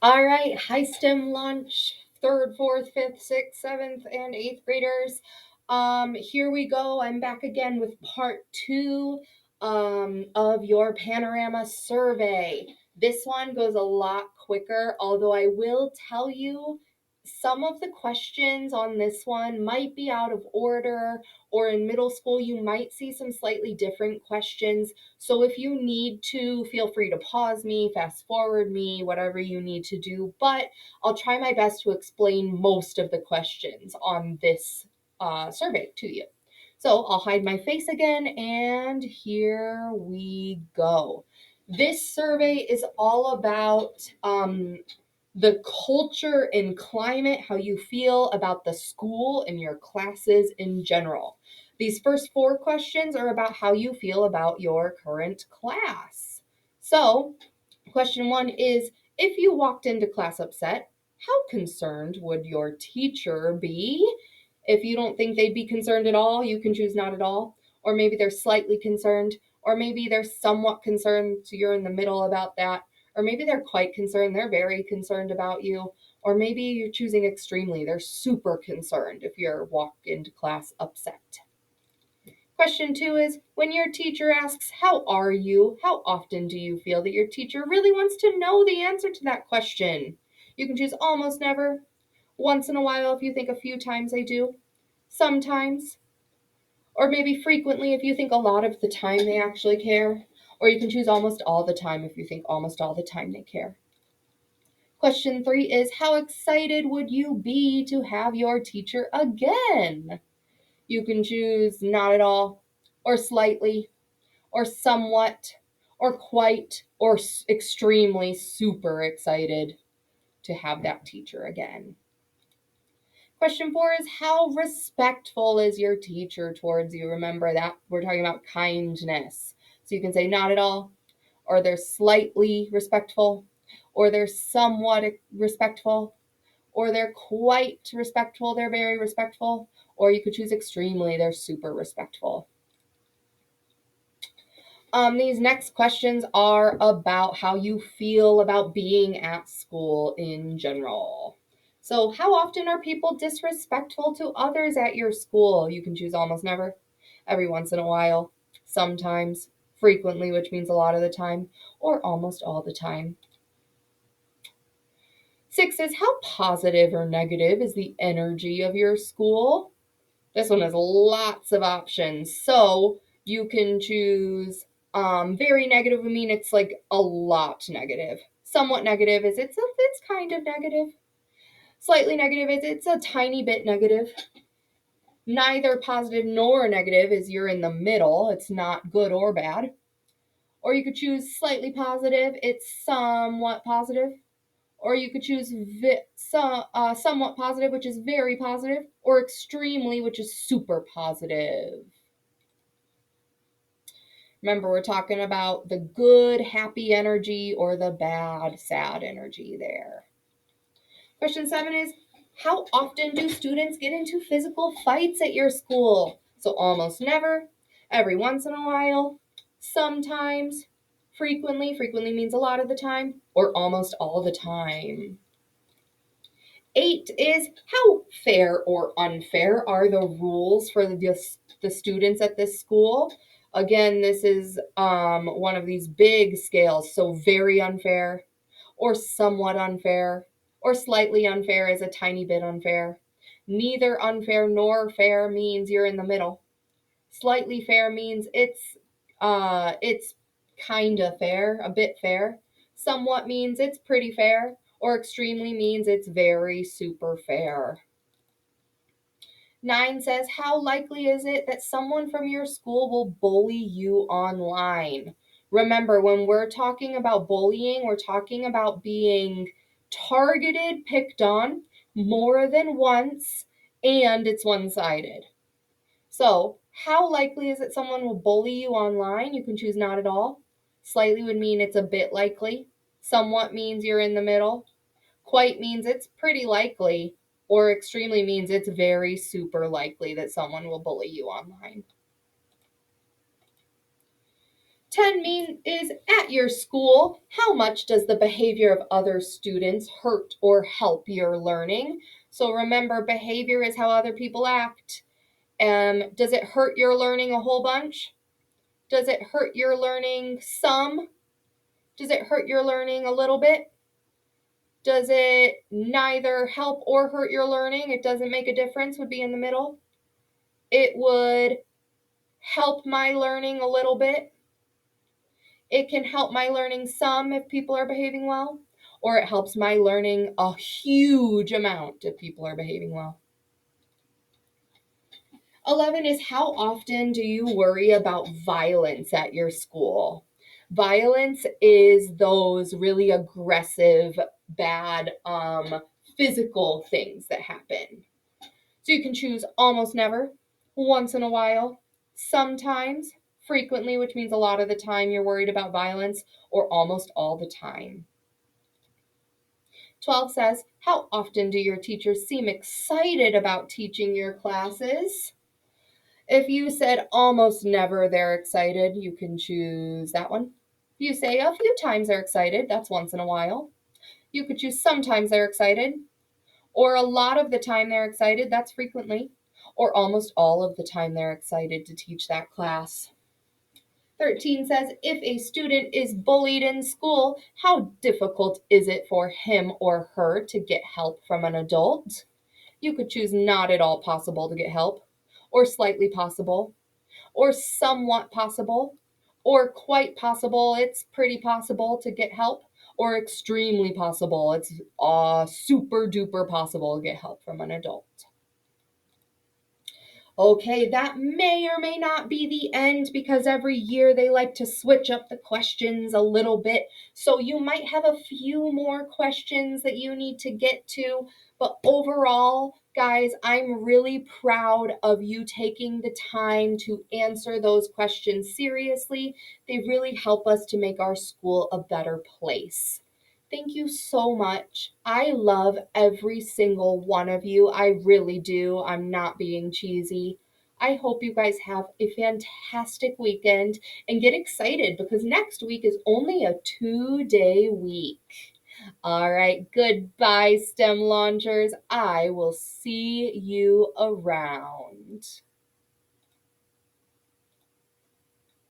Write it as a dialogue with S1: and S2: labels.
S1: All right, high STEM lunch, third, fourth, fifth, sixth, seventh, and eighth graders. Here we go. I'm back again with part two of your panorama survey. This one goes a lot quicker, although I will tell you some of the questions on this one might be out of order, or in middle school, you might see some slightly different questions. So if you need to, feel free to pause me, fast forward me, whatever you need to do. But I'll try my best to explain most of the questions on this survey to you. So I'll hide my face again, and here we go. This survey is all about the culture and climate, how you feel about the school and your classes in general. These first four questions are about how you feel about your current class. So, question one is, if you walked into class upset, how concerned would your teacher be? If you don't think they'd be concerned at all, you can choose not at all. Or maybe they're slightly concerned, or maybe they're somewhat concerned, so you're in the middle about that. Or maybe they're quite concerned, they're very concerned about you. Or maybe you're choosing extremely, they're super concerned if you're walked into class upset. Question two is, when your teacher asks, how are you? How often do you feel that your teacher really wants to know the answer to that question? You can choose almost never, once in a while if you think a few times they do, sometimes, or maybe frequently if you think a lot of the time they actually care, or you can choose almost all the time if you think almost all the time they care. Question three is, how excited would you be to have your teacher again? You can choose not at all, or slightly, or somewhat, or quite, or extremely super excited to have that teacher again. Question four is, how respectful is your teacher towards you? Remember that we're talking about kindness. So you can say not at all, or they're slightly respectful, or they're somewhat respectful, or they're quite respectful, they're very respectful, or you could choose extremely, they're super respectful. These next questions are about how you feel about being at school in general. So, how often are people disrespectful to others at your school? You can choose almost never, every once in a while, sometimes, frequently, which means a lot of the time, or almost all the time. 6 is, how positive or negative is the energy of your school? This one has lots of options. So you can choose very negative. I mean, it's like a lot negative. Somewhat negative is it's kind of negative. Slightly negative is it's a tiny bit negative. Neither positive nor negative is you're in the middle. It's not good or bad. Or you could choose slightly positive. It's somewhat positive. Or you could choose somewhat positive, which is very positive, or extremely, which is super positive. Remember, we're talking about the good, happy energy or the bad, sad energy there. Question 7 is, how often do students get into physical fights at your school? So almost never, every once in a while, sometimes, frequently. Frequently means a lot of the time, or almost all the time. 8 is, how fair or unfair are the rules for the students at this school? Again, this is one of these big scales, so very unfair, or somewhat unfair, or slightly unfair is a tiny bit unfair. Neither unfair nor fair means you're in the middle. Slightly fair means it's kind of fair, a bit fair. Somewhat means it's pretty fair, or extremely means it's very super fair. 9 says, how likely is it that someone from your school will bully you online? Remember, when we're talking about bullying, we're talking about being targeted, picked on more than once, and it's one-sided. So, how likely is it someone will bully you online? You can choose not at all. Slightly would mean it's a bit likely. Somewhat means you're in the middle. Quite means it's pretty likely. Or extremely means it's very super likely that someone will bully you online. 10 is at your school. How much does the behavior of other students hurt or help your learning? So remember, behavior is how other people act. Does it hurt your learning a whole bunch? Does it hurt your learning some? Does it hurt your learning a little bit? Does it neither help or hurt your learning? It doesn't make a difference, would be in the middle. It would help my learning a little bit. It can help my learning some if people are behaving well, or it helps my learning a huge amount if people are behaving well. 11 is how often do you worry about violence at your school? Violence is those really aggressive, bad, physical things that happen. So you can choose almost never, once in a while, sometimes, frequently, which means a lot of the time you're worried about violence, or almost all the time. 12 says, how often do your teachers seem excited about teaching your classes? If you said almost never they're excited, you can choose that one. If you say a few times they're excited, that's once in a while. You could choose sometimes they're excited, or a lot of the time they're excited, that's frequently, or almost all of the time they're excited to teach that class. 13 says, if a student is bullied in school, how difficult is it for him or her to get help from an adult? You could choose not at all possible to get help, or slightly possible, or somewhat possible, or quite possible, it's pretty possible to get help, or extremely possible, it's super duper possible to get help from an adult. Okay, that may or may not be the end because every year they like to switch up the questions a little bit. So you might have a few more questions that you need to get to. But overall, guys, I'm really proud of you taking the time to answer those questions seriously. They really help us to make our school a better place. Thank you so much. I love every single one of you. I really do. I'm not being cheesy. I hope you guys have a fantastic weekend and get excited because next week is only a 2-day week. All right, goodbye, STEM launchers. I will see you around.